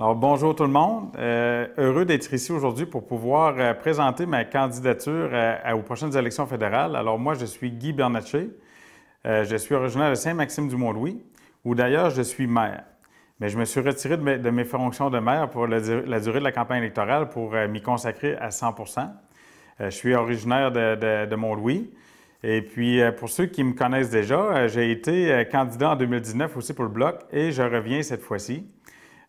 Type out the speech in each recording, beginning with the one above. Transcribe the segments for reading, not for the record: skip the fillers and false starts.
Alors, bonjour tout le monde. Heureux d'être ici aujourd'hui pour pouvoir présenter ma candidature aux prochaines élections fédérales. Alors, moi, je suis Guy Bernatchez. Je suis originaire de Saint-Maxime-du-Mont-Louis, où d'ailleurs je suis maire. Mais je me suis retiré de mes fonctions de maire pour la durée de la campagne électorale pour m'y consacrer à 100 Je suis originaire de Mont-Louis. Et puis, pour ceux qui me connaissent déjà, j'ai été candidat en 2019 aussi pour le Bloc et je reviens cette fois-ci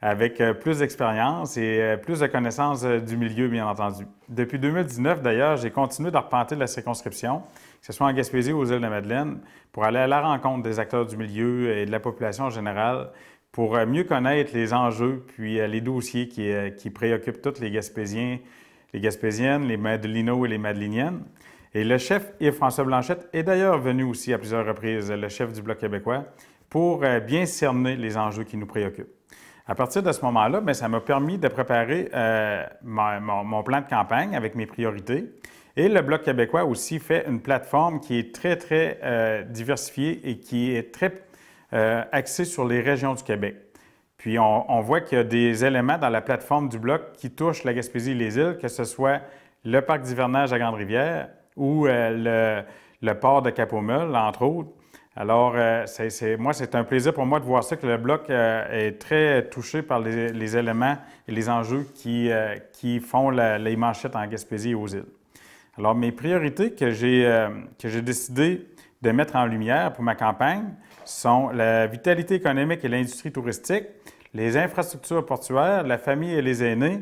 avec plus d'expérience et plus de connaissances du milieu, bien entendu. Depuis 2019, d'ailleurs, j'ai continué d'arpenter la circonscription, que ce soit en Gaspésie ou aux Îles-de-Madeleine, pour aller à la rencontre des acteurs du milieu et de la population en général, pour mieux connaître les enjeux puis les dossiers qui préoccupent tous les Gaspésiens, les Gaspésiennes, les Madelinots et les Madeliniennes. Et le chef Yves-François Blanchette est d'ailleurs venu aussi à plusieurs reprises, le chef du Bloc québécois, pour bien cerner les enjeux qui nous préoccupent. À partir de ce moment-là, ça m'a permis de préparer mon plan de campagne avec mes priorités. Et le Bloc québécois aussi fait une plateforme qui est très diversifiée et qui est très axée sur les régions du Québec. Puis on voit qu'il y a des éléments dans la plateforme du Bloc qui touchent la Gaspésie et les îles, que ce soit le parc d'hivernage à Grande-Rivière ou le port de Cap-aux-Meules, entre autres. Alors, moi, c'est un plaisir pour moi de voir ça, que le Bloc est très touché par les éléments et les enjeux qui font les manchettes en Gaspésie et aux îles. Alors, mes priorités que j'ai décidé de mettre en lumière pour ma campagne sont la vitalité économique et l'industrie touristique, les infrastructures portuaires, la famille et les aînés,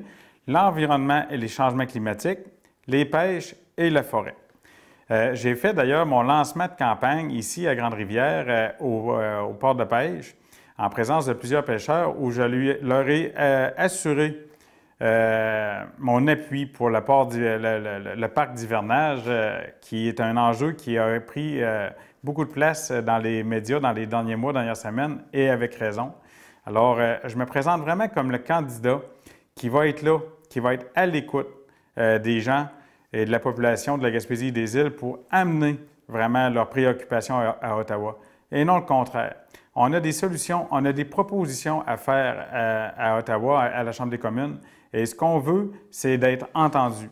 l'environnement et les changements climatiques, les pêches et la forêt. J'ai fait d'ailleurs mon lancement de campagne ici à Grande-Rivière au port de pêche en présence de plusieurs pêcheurs où je leur ai assuré mon appui pour le parc d'hivernage qui est un enjeu qui a pris beaucoup de place dans les médias dans les derniers mois, dernières semaines et avec raison. Alors, je me présente vraiment comme le candidat qui va être là, qui va être à l'écoute des gens et de la population de la Gaspésie et des îles pour amener vraiment leurs préoccupations à Ottawa et non le contraire. On a des solutions, on a des propositions à faire à Ottawa, à la Chambre des communes et ce qu'on veut, c'est d'être entendu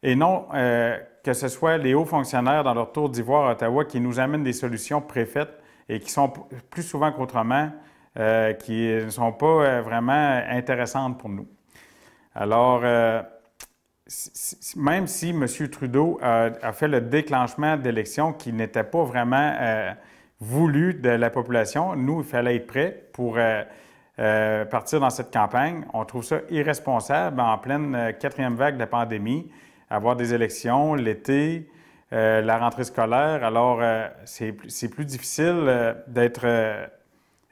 et non que ce soit les hauts fonctionnaires dans leur tour d'ivoire à Ottawa qui nous amènent des solutions préfaites et qui sont plus souvent qu'autrement, qui ne sont pas vraiment intéressantes pour nous. Alors, même si M. Trudeau a fait le déclenchement d'élections qui n'était pas vraiment voulu de la population, nous, il fallait être prêts pour partir dans cette campagne. On trouve ça irresponsable en pleine quatrième vague de la pandémie, avoir des élections l'été, la rentrée scolaire. Alors, c'est plus difficile d'être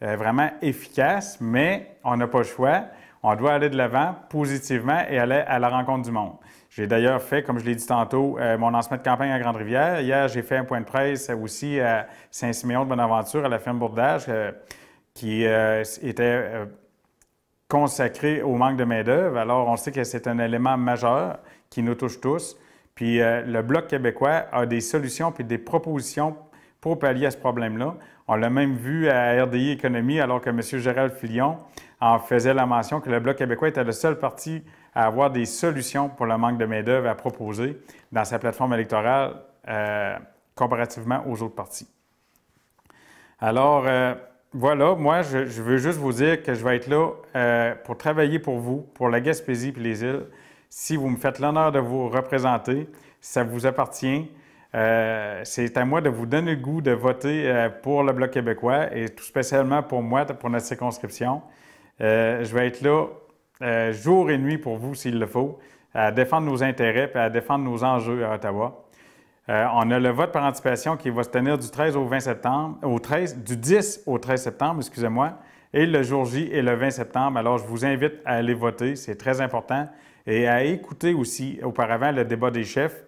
vraiment efficace, mais on n'a pas le choix. On doit aller de l'avant positivement et aller à la rencontre du monde. J'ai d'ailleurs fait, comme je l'ai dit tantôt, mon lancement de campagne à Grande-Rivière. Hier, j'ai fait un point de presse aussi à Saint-Siméon-de-Bonaventure, à la ferme Bourdage, qui était consacré au manque de main-d'œuvre. Alors, on sait que c'est un élément majeur qui nous touche tous. Puis, le Bloc québécois a des solutions puis des propositions pour pallier à ce problème-là. On l'a même vu à RDI Économie, alors que M. Gérald Filion en faisait la mention que le Bloc québécois était le seul parti à avoir des solutions pour le manque de main-d'œuvre à proposer dans sa plateforme électorale comparativement aux autres partis. Alors, voilà, moi, je veux juste vous dire que je vais être là pour travailler pour vous, pour la Gaspésie et les îles. Si vous me faites l'honneur de vous représenter, ça vous appartient. C'est à moi de vous donner le goût de voter pour le Bloc québécois et tout spécialement pour moi, pour notre circonscription. Je vais être là jour et nuit pour vous s'il le faut, à défendre nos intérêts et à défendre nos enjeux à Ottawa. On a le vote par anticipation qui va se tenir du 13 au 20 septembre, du 10 au 13 septembre, excusez-moi, et le jour J est le 20 septembre. Alors, je vous invite à aller voter, c'est très important, et à écouter aussi auparavant le débat des chefs.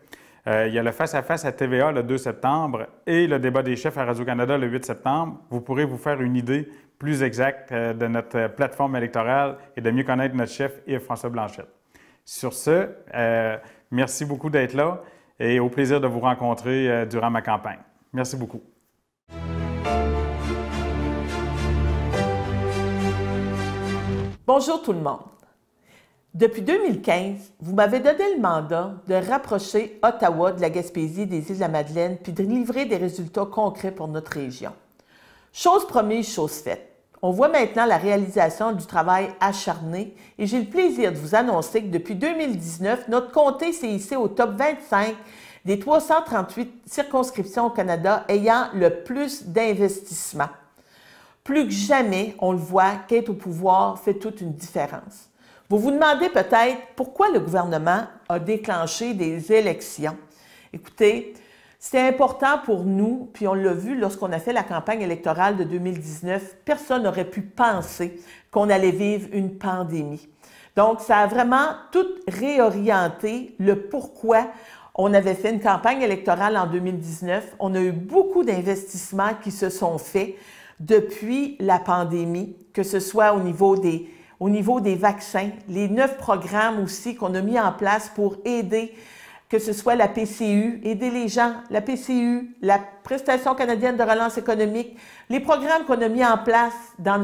Il y a le face-à-face à TVA le 2 septembre et le débat des chefs à Radio-Canada le 8 septembre. Vous pourrez vous faire une idée plus exacte de notre plateforme électorale et de mieux connaître notre chef Yves-François Blanchette. Sur ce, merci beaucoup d'être là et au plaisir de vous rencontrer durant ma campagne. Merci beaucoup. Bonjour tout le monde. Depuis 2015, vous m'avez donné le mandat de rapprocher Ottawa de la Gaspésie et des Îles-de-la-Madeleine puis de livrer des résultats concrets pour notre région. Chose promise, chose faite. On voit maintenant la réalisation du travail acharné et j'ai le plaisir de vous annoncer que depuis 2019, notre comté s'est hissé au top 25 des 338 circonscriptions au Canada ayant le plus d'investissements. Plus que jamais, on le voit qu'être au pouvoir fait toute une différence. Vous vous demandez peut-être pourquoi le gouvernement a déclenché des élections. Écoutez, c'est important pour nous, puis on l'a vu lorsqu'on a fait la campagne électorale de 2019, personne n'aurait pu penser qu'on allait vivre une pandémie. Donc, ça a vraiment tout réorienté le pourquoi on avait fait une campagne électorale en 2019. On a eu beaucoup d'investissements qui se sont faits depuis la pandémie, que ce soit au niveau des vaccins, les 9 programmes aussi qu'on a mis en place pour aider, que ce soit la PCU, aider les gens, la PCU, la Prestation canadienne de relance économique, les programmes qu'on a mis en place dans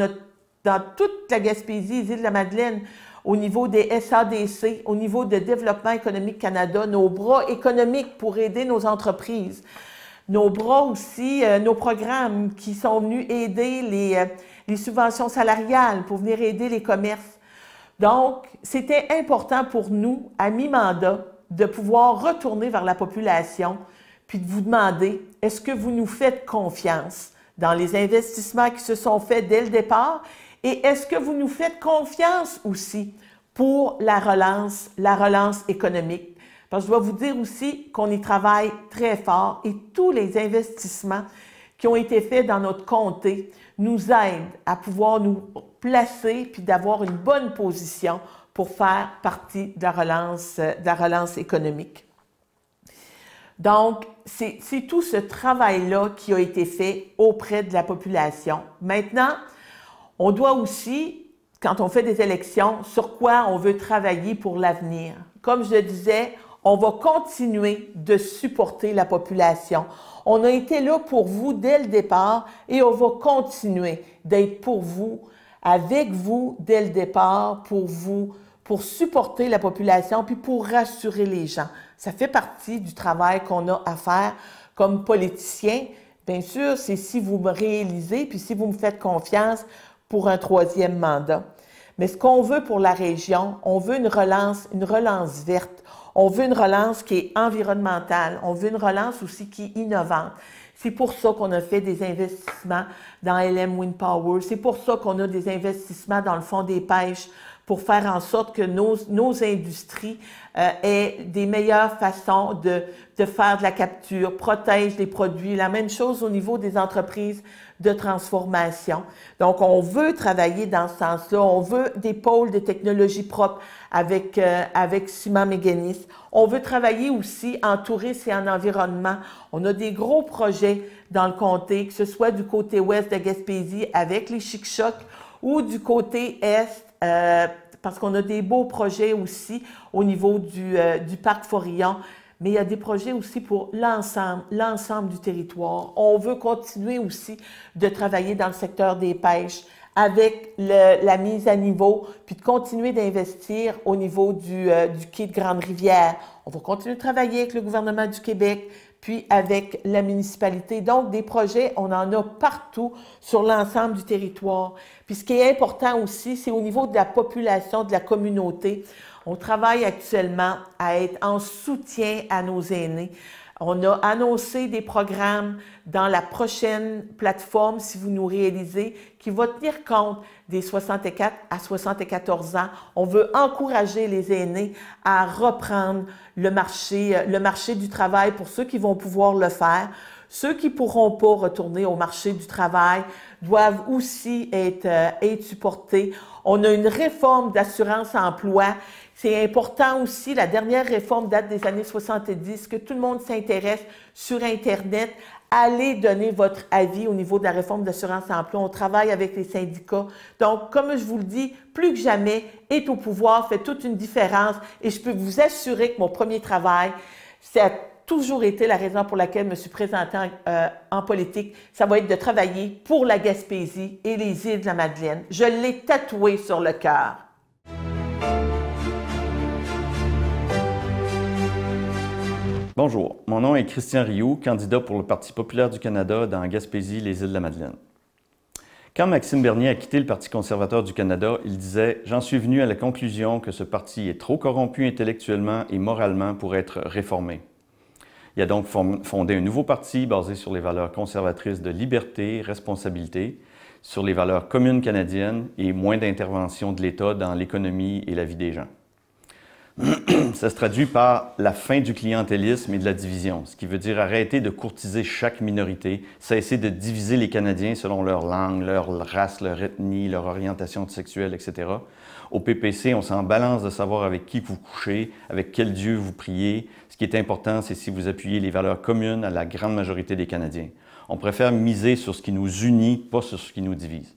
toute la Gaspésie, les Îles-de-la-Madeleine, au niveau des SADC, au niveau de Développement économique Canada, nos bras économiques pour aider nos entreprises, nos bras aussi, nos programmes qui sont venus aider les subventions salariales pour venir aider les commerces. Donc, c'était important pour nous, à mi-mandat, de pouvoir retourner vers la population puis de vous demander, est-ce que vous nous faites confiance dans les investissements qui se sont faits dès le départ et est-ce que vous nous faites confiance aussi pour la relance économique? Parce que je dois vous dire aussi qu'on y travaille très fort et tous les investissements qui ont été faits dans notre comté nous aident à pouvoir nous placer puis d'avoir une bonne position pour faire partie de la relance économique. Donc, c'est tout ce travail-là qui a été fait auprès de la population. Maintenant, on doit aussi, quand on fait des élections, sur quoi on veut travailler pour l'avenir. Comme je le disais, on va continuer de supporter la population. On a été là pour vous dès le départ et on va continuer d'être pour vous, avec vous dès le départ, pour supporter la population puis pour rassurer les gens. Ça fait partie du travail qu'on a à faire comme politicien. Bien sûr, c'est si vous me réalisez puis si vous me faites confiance pour un 3e mandat. Mais ce qu'on veut pour la région, on veut une relance verte. On veut une relance qui est environnementale. On veut une relance aussi qui est innovante. C'est pour ça qu'on a fait des investissements dans LM Wind Power. C'est pour ça qu'on a des investissements dans le fonds des pêches pour faire en sorte que nos industries aient des meilleures façons de faire de la capture, protègent les produits. La même chose au niveau des entreprises de transformation. Donc, on veut travailler dans ce sens-là. On veut des pôles de technologie propre avec Ciment Mécanis. On veut travailler aussi en tourisme et en environnement. On a des gros projets dans le comté, que ce soit du côté ouest de Gaspésie avec les Chic-Chocs ou du côté est, parce qu'on a des beaux projets aussi au niveau du parc Forillon. Mais il y a des projets aussi pour l'ensemble du territoire. On veut continuer aussi de travailler dans le secteur des pêches avec la mise à niveau, puis de continuer d'investir au niveau du quai de Grande-Rivière. On va continuer de travailler avec le gouvernement du Québec, puis avec la municipalité. Donc, des projets, on en a partout sur l'ensemble du territoire. Puis ce qui est important aussi, c'est au niveau de la population, de la communauté. On travaille actuellement à être en soutien à nos aînés. On a annoncé des programmes dans la prochaine plateforme, si vous nous réalisez, qui va tenir compte des 64 à 74 ans. On veut encourager les aînés à reprendre le marché du travail pour ceux qui vont pouvoir le faire. Ceux qui ne pourront pas retourner au marché du travail doivent aussi être supportés. On a une réforme d'assurance-emploi. C'est important aussi, la dernière réforme date des années 70, que tout le monde s'intéresse sur Internet. Allez donner votre avis au niveau de la réforme d'assurance-emploi. On travaille avec les syndicats. Donc, comme je vous le dis, plus que jamais, être au pouvoir fait toute une différence. Et je peux vous assurer que mon premier travail, ça a toujours été la raison pour laquelle je me suis présentée en politique. Ça va être de travailler pour la Gaspésie et les Îles-de-la-Madeleine. Je l'ai tatoué sur le cœur. Bonjour, mon nom est Christian Rioux, candidat pour le Parti populaire du Canada dans Gaspésie, les Îles-de-la-Madeleine. Quand Maxime Bernier a quitté le Parti conservateur du Canada, il disait « J'en suis venu à la conclusion que ce parti est trop corrompu intellectuellement et moralement pour être réformé. » Il a donc fondé un nouveau parti basé sur les valeurs conservatrices de liberté, responsabilité, sur les valeurs communes canadiennes et moins d'intervention de l'État dans l'économie et la vie des gens. Ça se traduit par la fin du clientélisme et de la division, ce qui veut dire arrêter de courtiser chaque minorité, cesser de diviser les Canadiens selon leur langue, leur race, leur ethnie, leur orientation sexuelle, etc. Au PPC, on s'en balance de savoir avec qui vous couchez, avec quel Dieu vous priez. Ce qui est important, c'est si vous appuyez les valeurs communes à la grande majorité des Canadiens. On préfère miser sur ce qui nous unit, pas sur ce qui nous divise.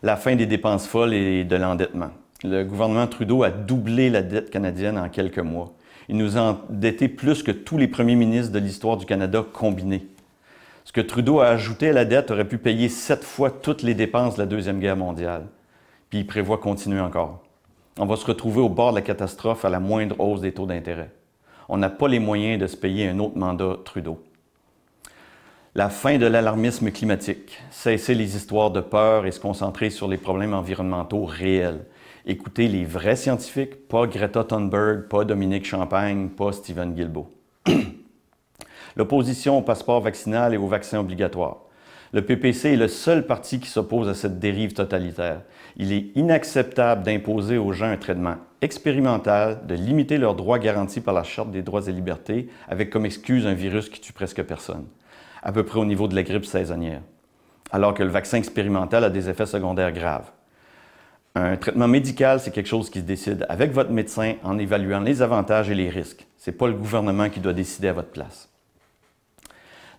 La fin des dépenses folles et de l'endettement. Le gouvernement Trudeau a doublé la dette canadienne en quelques mois. Il nous a endettés plus que tous les premiers ministres de l'histoire du Canada combinés. Ce que Trudeau a ajouté à la dette aurait pu payer 7 fois toutes les dépenses de la Deuxième Guerre mondiale. Puis il prévoit continuer encore. On va se retrouver au bord de la catastrophe à la moindre hausse des taux d'intérêt. On n'a pas les moyens de se payer un autre mandat Trudeau. La fin de l'alarmisme climatique. Cesser les histoires de peur et se concentrer sur les problèmes environnementaux réels. Écoutez les vrais scientifiques, pas Greta Thunberg, pas Dominique Champagne, pas Stephen Guilbeault. L'opposition au passeport vaccinal et aux vaccins obligatoires. Le PPC est le seul parti qui s'oppose à cette dérive totalitaire. Il est inacceptable d'imposer aux gens un traitement expérimental, de limiter leurs droits garantis par la Charte des droits et libertés, avec comme excuse un virus qui tue presque personne, à peu près au niveau de la grippe saisonnière, alors que le vaccin expérimental a des effets secondaires graves. Un traitement médical, c'est quelque chose qui se décide avec votre médecin en évaluant les avantages et les risques. Ce n'est pas le gouvernement qui doit décider à votre place.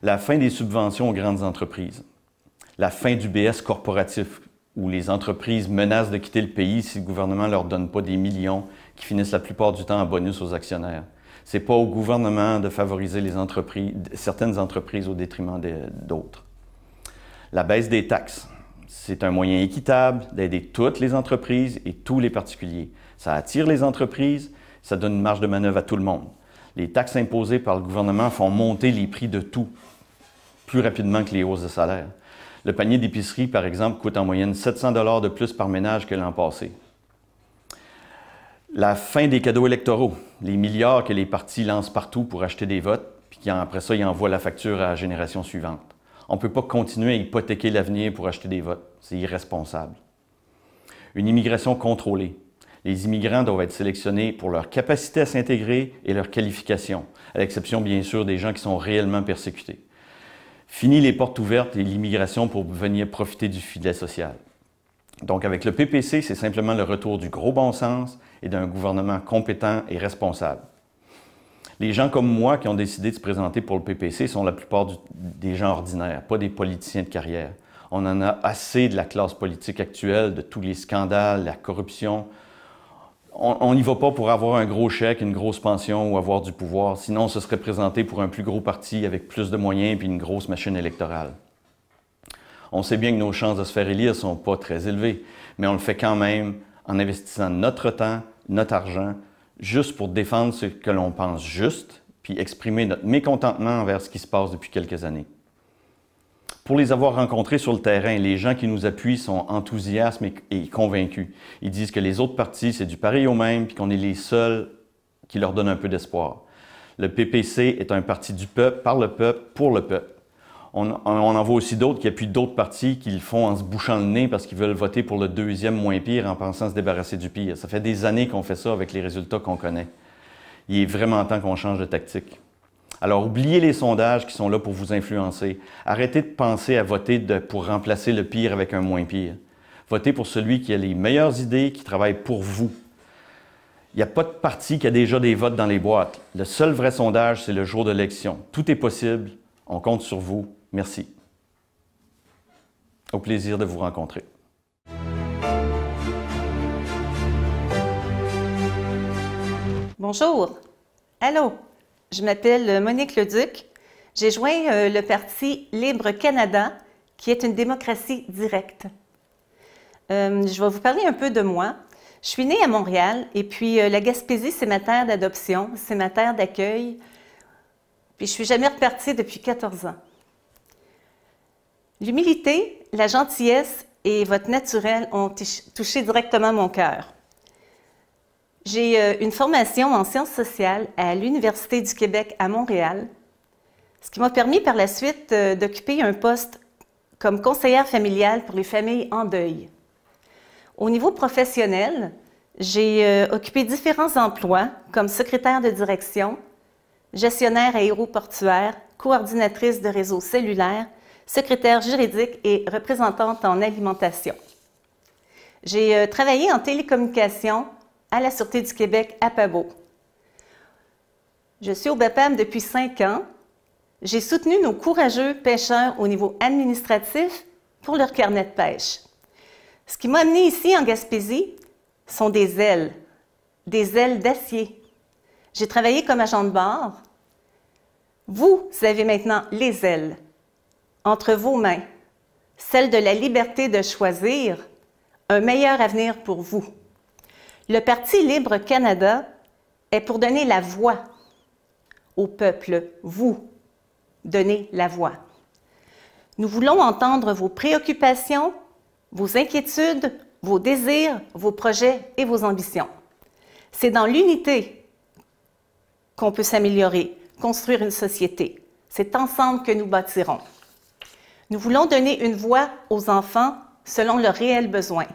La fin des subventions aux grandes entreprises. La fin du BS corporatif, où les entreprises menacent de quitter le pays si le gouvernement ne leur donne pas des millions qui finissent la plupart du temps en bonus aux actionnaires. Ce n'est pas au gouvernement de favoriser certaines entreprises au détriment d'autres. La baisse des taxes. C'est un moyen équitable d'aider toutes les entreprises et tous les particuliers. Ça attire les entreprises, ça donne une marge de manœuvre à tout le monde. Les taxes imposées par le gouvernement font monter les prix de tout plus rapidement que les hausses de salaire. Le panier d'épicerie, par exemple, coûte en moyenne 700 $ de plus par ménage que l'an passé. La fin des cadeaux électoraux, les milliards que les partis lancent partout pour acheter des votes, puis après ça, ils envoient la facture à la génération suivante. On ne peut pas continuer à hypothéquer l'avenir pour acheter des votes. C'est irresponsable. Une immigration contrôlée. Les immigrants doivent être sélectionnés pour leur capacité à s'intégrer et leur qualification, à l'exception bien sûr des gens qui sont réellement persécutés. Fini les portes ouvertes et l'immigration pour venir profiter du filet social. Donc avec le PPC, c'est simplement le retour du gros bon sens et d'un gouvernement compétent et responsable. Les gens comme moi qui ont décidé de se présenter pour le PPC sont la plupart des gens ordinaires, pas des politiciens de carrière. On en a assez de la classe politique actuelle, de tous les scandales, la corruption. On n'y va pas pour avoir un gros chèque, une grosse pension ou avoir du pouvoir. Sinon, on se serait présenté pour un plus gros parti avec plus de moyens et une grosse machine électorale. On sait bien que nos chances de se faire élire ne sont pas très élevées, mais on le fait quand même en investissant notre temps, notre argent, juste pour défendre ce que l'on pense juste, puis exprimer notre mécontentement envers ce qui se passe depuis quelques années. Pour les avoir rencontrés sur le terrain, les gens qui nous appuient sont enthousiastes et convaincus. Ils disent que les autres partis, c'est du pareil au même, puis qu'on est les seuls qui leur donnent un peu d'espoir. Le PPC est un parti du peuple, par le peuple, pour le peuple. On en voit aussi d'autres qui appuient d'autres partis qui le font en se bouchant le nez parce qu'ils veulent voter pour le deuxième moins pire en pensant se débarrasser du pire. Ça fait des années qu'on fait ça avec les résultats qu'on connaît. Il est vraiment temps qu'on change de tactique. Alors, oubliez les sondages qui sont là pour vous influencer. Arrêtez de penser à voter pour remplacer le pire avec un moins pire. Votez pour celui qui a les meilleures idées, qui travaille pour vous. Il n'y a pas de parti qui a déjà des votes dans les boîtes. Le seul vrai sondage, c'est le jour de l'élection. Tout est possible. On compte sur vous. Merci. Au plaisir de vous rencontrer. Bonjour. Allô. Je m'appelle Monique Leduc. J'ai joint le Parti Libre Canada, qui est une démocratie directe. Je vais vous parler un peu de moi. Je suis née à Montréal et puis la Gaspésie, c'est ma terre d'adoption, c'est ma terre d'accueil. puis je suis jamais repartie depuis 14 ans. L'humilité, la gentillesse et votre naturel ont touché directement mon cœur. J'ai une formation en sciences sociales à l'Université du Québec à Montréal, ce qui m'a permis par la suite d'occuper un poste comme conseillère familiale pour les familles en deuil. Au niveau professionnel, j'ai occupé différents emplois comme secrétaire de direction, gestionnaire aéroportuaire, coordinatrice de réseau cellulaire, secrétaire juridique et représentante en alimentation. J'ai travaillé en télécommunication à la Sûreté du Québec à Pabot. Je suis au BAPAM depuis 5 ans. J'ai soutenu nos courageux pêcheurs au niveau administratif pour leur carnet de pêche. Ce qui m'a amené ici en Gaspésie sont des ailes d'acier. J'ai travaillé comme agent de bord. Vous avez maintenant les ailes entre vos mains, celle de la liberté de choisir un meilleur avenir pour vous. Le Parti libre Canada est pour donner la voix au peuple, vous donnez la voix. Nous voulons entendre vos préoccupations, vos inquiétudes, vos désirs, vos projets et vos ambitions. C'est dans l'unité qu'on peut s'améliorer, construire une société. C'est ensemble que nous bâtirons. Nous voulons donner une voix aux enfants selon leurs réels besoins.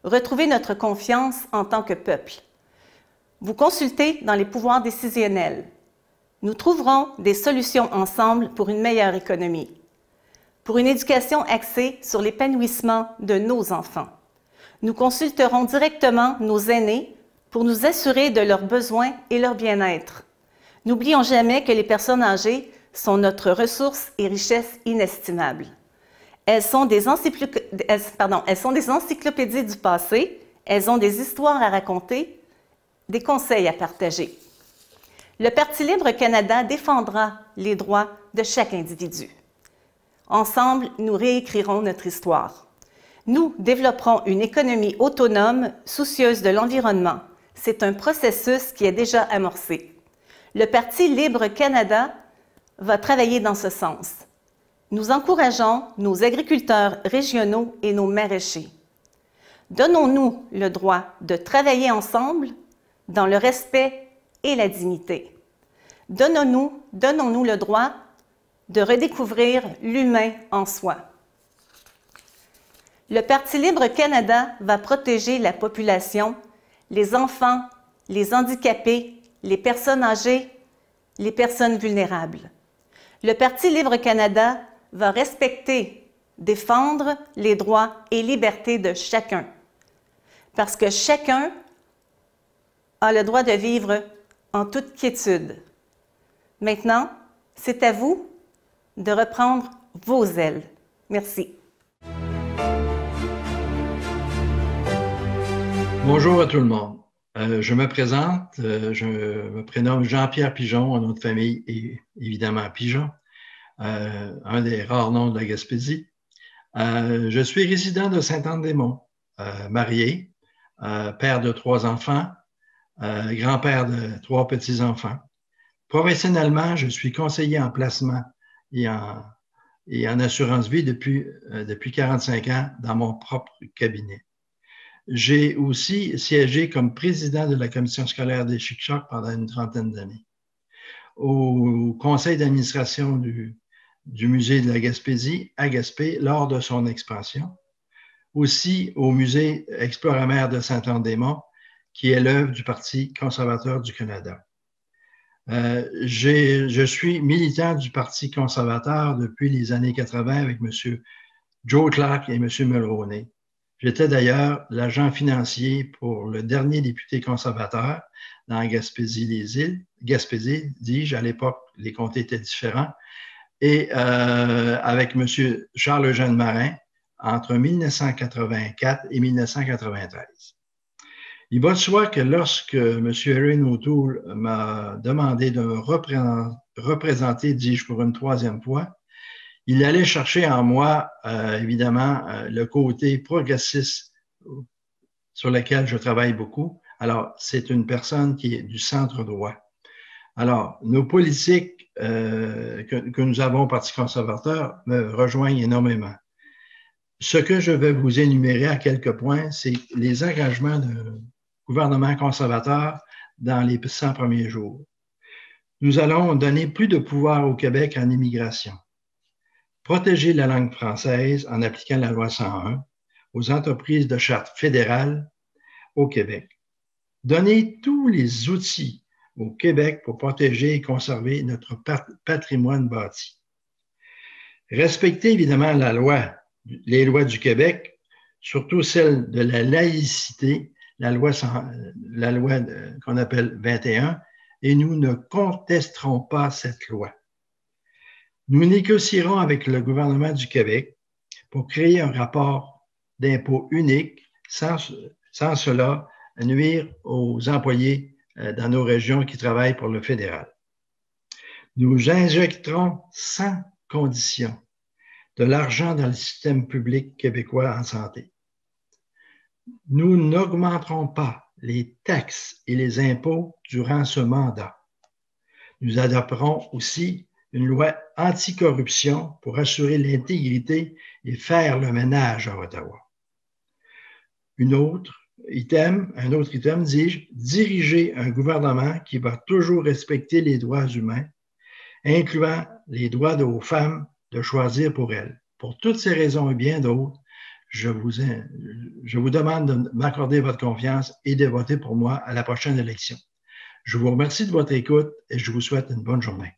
Retrouver notre confiance en tant que peuple. Vous consultez dans les pouvoirs décisionnels. Nous trouverons des solutions ensemble pour une meilleure économie, pour une éducation axée sur l'épanouissement de nos enfants. Nous consulterons directement nos aînés pour nous assurer de leurs besoins et leur bien-être. N'oublions jamais que les personnes âgées sont notre ressource et richesse inestimable. Elles sont des encyclopédies du passé, elles ont des histoires à raconter, des conseils à partager. Le Parti libre Canada défendra les droits de chaque individu. Ensemble, nous réécrirons notre histoire. Nous développerons une économie autonome, soucieuse de l'environnement. C'est un processus qui est déjà amorcé. Le Parti libre Canada va travailler dans ce sens. Nous encourageons nos agriculteurs régionaux et nos maraîchers. Donnons-nous le droit de travailler ensemble dans le respect et la dignité. Donnons-nous le droit de redécouvrir l'humain en soi. Le Parti libre Canada va protéger la population, les enfants, les handicapés, les personnes âgées, les personnes vulnérables. Le Parti libre Canada va respecter, défendre les droits et libertés de chacun. Parce que chacun a le droit de vivre en toute quiétude. Maintenant, c'est à vous de reprendre vos ailes. Merci. Bonjour à tout le monde. Je me présente, je me prénomme Jean-Pierre Pigeon, un nom de famille et évidemment Pigeon, un des rares noms de la Gaspésie. Je suis résident de Sainte-Anne-des-Monts, marié, père de 3 enfants, grand-père de 3 petits-enfants. Professionnellement, je suis conseiller en placement et en assurance vie depuis 45 ans dans mon propre cabinet. J'ai aussi siégé comme président de la commission scolaire des Chic-Chocs pendant une 30aine d'années. Au conseil d'administration du musée de la Gaspésie à Gaspé lors de son expansion. Aussi au musée Exploramer de Sainte-Anne-des-Monts, qui est l'œuvre du Parti conservateur du Canada. Je suis militant du Parti conservateur depuis les années 80 avec M. Joe Clark et M. Mulroney. J'étais d'ailleurs l'agent financier pour le dernier député conservateur dans Gaspésie-les-Îles. Gaspésie, dis-je, à l'époque, les comtés étaient différents. Et avec M. Charles-Eugène Marin entre 1984 et 1993. Il va de soi que lorsque M. Erin O'Toole m'a demandé de me représenter, dis-je, pour une 3e fois, il allait chercher en moi, évidemment, le côté progressiste sur lequel je travaille beaucoup. Alors, c'est une personne qui est du centre droit. Alors, nos politiques que nous avons au Parti conservateur me rejoignent énormément. Ce que je vais vous énumérer à quelques points, c'est les engagements du gouvernement conservateur dans les 100 premiers jours. Nous allons donner plus de pouvoir au Québec en immigration, protéger la langue française en appliquant la loi 101 aux entreprises de charte fédérale au Québec, donner tous les outils au Québec pour protéger et conserver notre patrimoine bâti, respecter évidemment les lois du Québec, surtout celle de la laïcité, la loi qu'on appelle 21, et nous ne contesterons pas cette loi. Nous négocierons avec le gouvernement du Québec pour créer un rapport d'impôt unique sans cela nuire aux employés dans nos régions qui travaillent pour le fédéral. Nous injecterons sans condition de l'argent dans le système public québécois en santé. Nous n'augmenterons pas les taxes et les impôts durant ce mandat. Nous adopterons aussi une loi anticorruption pour assurer l'intégrité et faire le ménage à Ottawa. Un autre item, dis-je, diriger un gouvernement qui va toujours respecter les droits humains, incluant les droits aux femmes de choisir pour elles. Pour toutes ces raisons et bien d'autres, je vous demande de m'accorder votre confiance et de voter pour moi à la prochaine élection. Je vous remercie de votre écoute et je vous souhaite une bonne journée.